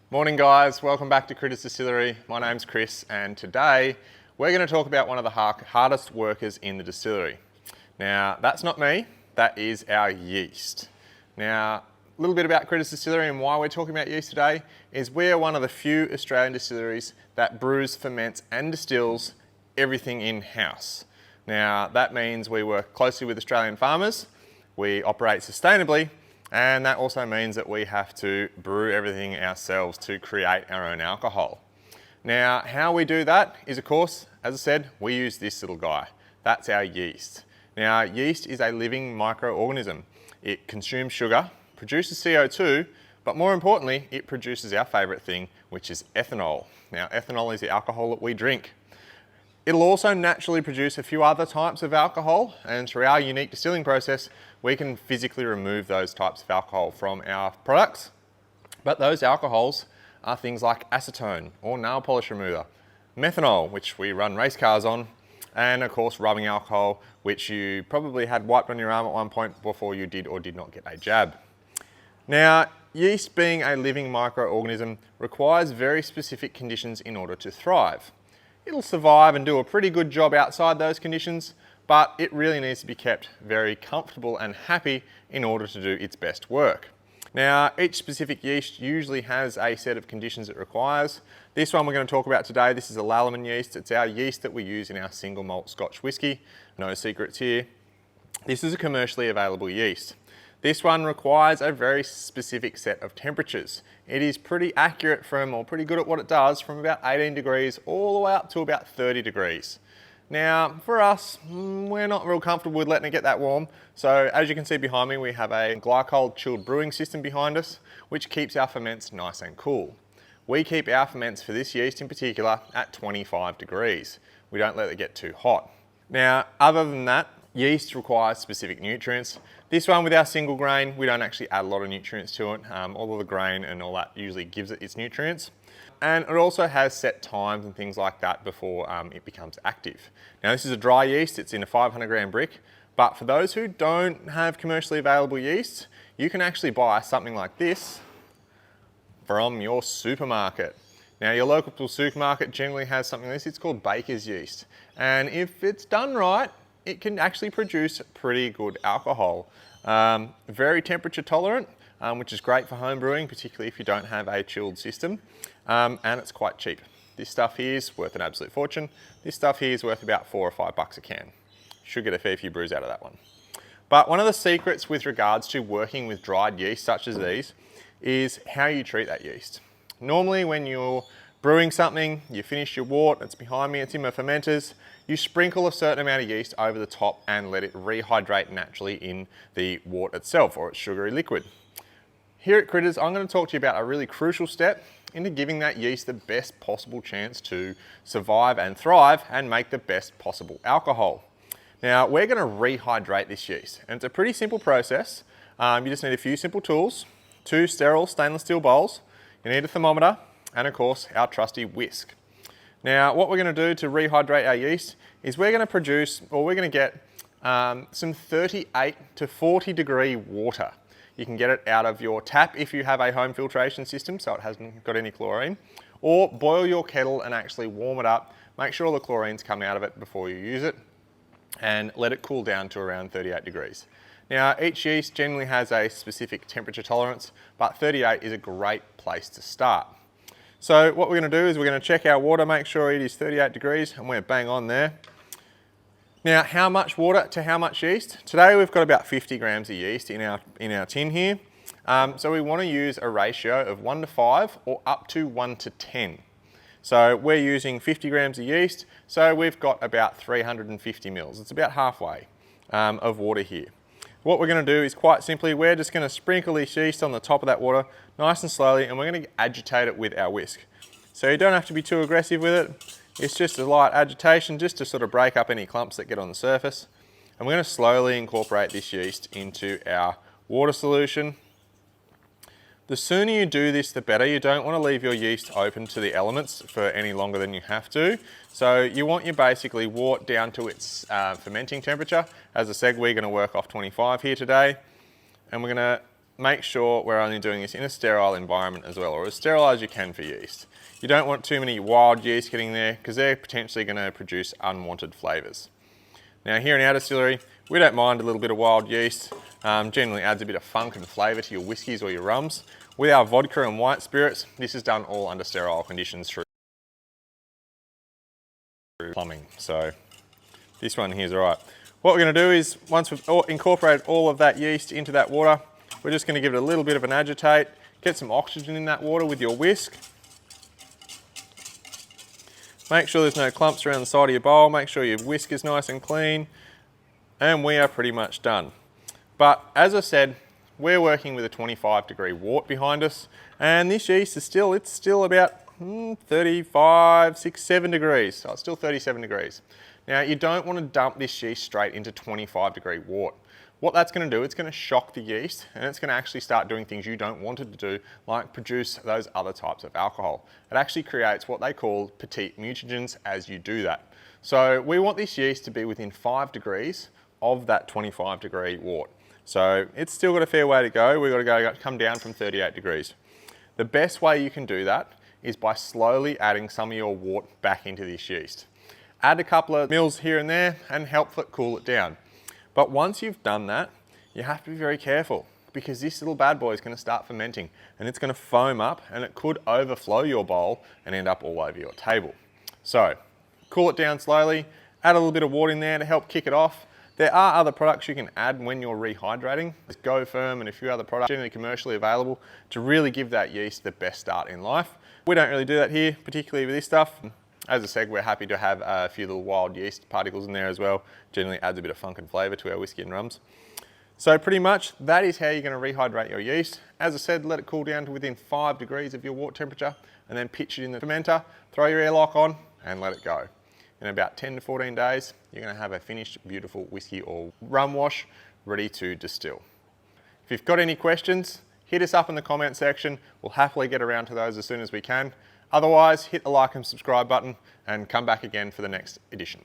Morning guys, welcome back to Critters Distillery. My name's Chris and today we're going to talk about one of the hardest workers in the distillery. Now that's not me, that is our yeast. Now a little bit about Critters Distillery and why we're talking about yeast today is we're one of the few Australian distilleries that brews, ferments and distills everything in-house. Now that means we work closely with Australian farmers, we operate sustainably, and that also means that we have to brew everything ourselves to create our own alcohol. Now, how we do that is, of course, as I said, we use this little guy. That's our yeast. Now, yeast is a living microorganism. It consumes sugar, produces CO2, but more importantly, it produces our favourite thing, which is ethanol. Now, ethanol is the alcohol that we drink. It'll also naturally produce a few other types of alcohol, and through our unique distilling process, we can physically remove those types of alcohol from our products. But those alcohols are things like acetone or nail polish remover, methanol, which we run race cars on, and of course rubbing alcohol, which you probably had wiped on your arm at one point before you did or did not get a jab. Now, yeast being a living microorganism requires very specific conditions in order to thrive. It'll survive and do a pretty good job outside those conditions, but it really needs to be kept very comfortable and happy in order to do its best work. Now, each specific yeast usually has a set of conditions it requires. This one we're going to talk about today, this is a Lallemand yeast. It's our yeast that we use in our single malt Scotch whisky. No secrets here. This is a commercially available yeast. This one requires a very specific set of temperatures. It is pretty accurate or pretty good at what it does from about 18 degrees all the way up to about 30 degrees. Now, for us, we're not real comfortable with letting it get that warm. So as you can see behind me, we have a glycol chilled brewing system behind us, which keeps our ferments nice and cool. We keep our ferments for this yeast in particular at 25 degrees. We don't let it get too hot. Now, other than that, yeast requires specific nutrients. This one with our single grain, we don't actually add a lot of nutrients to it. All of the grain and all that usually gives it its nutrients. And it also has set times and things like that before it becomes active. Now this is a dry yeast, it's in a 500 gram brick, but for those who don't have commercially available yeast, you can actually buy something like this from your supermarket. Now your local supermarket generally has something like this, it's called baker's yeast. And if it's done right, it can actually produce pretty good alcohol. Very temperature tolerant, which is great for home brewing, particularly if you don't have a chilled system. And it's quite cheap. This stuff here is worth an absolute fortune. This stuff here is worth about $4 or $5 a can. Should get a fair few brews out of that one. But one of the secrets with regards to working with dried yeast such as these is how you treat that yeast. Normally when you're brewing something, you finish your wort, it's behind me, it's in my fermenters, you sprinkle a certain amount of yeast over the top and let it rehydrate naturally in the wort itself or its sugary liquid. Here at Critters, I'm going to talk to you about a really crucial step into giving that yeast the best possible chance to survive and thrive and make the best possible alcohol. Now, we're going to rehydrate this yeast, and it's a pretty simple process. You just need a few simple tools, 2 sterile stainless steel bowls, you need a thermometer, and of course, our trusty whisk. Now, what we're going to do to rehydrate our yeast is we're going to get some 38 to 40 degree water. You can get it out of your tap if you have a home filtration system, so it hasn't got any chlorine, or boil your kettle and actually warm it up. Make sure all the chlorines come out of it before you use it, and let it cool down to around 38 degrees. Now, each yeast generally has a specific temperature tolerance, but 38 is a great place to start. So what we're going to do is we're going to check our water, make sure it is 38 degrees, and we're bang on there. Now, how much water to how much yeast? Today we've got about 50 grams of yeast in our tin here. So we want to use a ratio of 1 to 5 or up to 1 to 10. So we're using 50 grams of yeast, so we've got about 350 mils. It's about halfway of water here. What we're going to do is quite simply, we're just going to sprinkle this yeast on the top of that water nice and slowly, and we're going to agitate it with our whisk. So you don't have to be too aggressive with it. It's just a light agitation just to sort of break up any clumps that get on the surface. And we're going to slowly incorporate this yeast into our water solution. The sooner you do this, the better. You don't want to leave your yeast open to the elements for any longer than you have to. So you want your basically wort down to its fermenting temperature. As I said, we're going to work off 25 here today. And we're going to make sure we're only doing this in a sterile environment as well, or as sterile as you can for yeast. You don't want too many wild yeast getting there because they're potentially going to produce unwanted flavours. Now here in our distillery, we don't mind a little bit of wild yeast. Generally adds a bit of funk and flavour to your whiskies or your rums. With our vodka and white spirits, this is done all under sterile conditions through plumbing. So this one here is all right. What we're going to do is, once we've incorporated all of that yeast into that water, we're just going to give it a little bit of an agitate, get some oxygen in that water with your whisk. Make sure there's no clumps around the side of your bowl, make sure your whisk is nice and clean, and we are pretty much done. But as I said, we're working with a 25-degree wort behind us, and this yeast is still about 35, 6, 7 degrees, so it's still 37 degrees. Now you don't want to dump this yeast straight into 25-degree wort. What that's going to do, it's going to shock the yeast, and it's going to actually start doing things you don't want it to do, like produce those other types of alcohol. It actually creates what they call petite mutagens as you do that. So we want this yeast to be within 5 degrees of that 25-degree wort. So it's still got a fair way to go. We've got to come down from 38 degrees. The best way you can do that is by slowly adding some of your wort back into this yeast. Add a couple of mils here and there and help it cool it down. But once you've done that, you have to be very careful because this little bad boy is going to start fermenting and it's going to foam up and it could overflow your bowl and end up all over your table. So cool it down slowly, add a little bit of water in there to help kick it off. There are other products you can add when you're rehydrating. There's Go Firm and a few other products generally commercially available to really give that yeast the best start in life. We don't really do that here, particularly with this stuff. As I said, we're happy to have a few little wild yeast particles in there as well. Generally adds a bit of funk and flavour to our whiskey and rums. So pretty much that is how you're going to rehydrate your yeast. As I said, let it cool down to within 5 degrees of your wort temperature and then pitch it in the fermenter, throw your airlock on and let it go. In about 10 to 14 days, you're going to have a finished beautiful whiskey or rum wash ready to distill. If you've got any questions, hit us up in the comment section. We'll happily get around to those as soon as we can. Otherwise, hit the like and subscribe button and come back again for the next edition.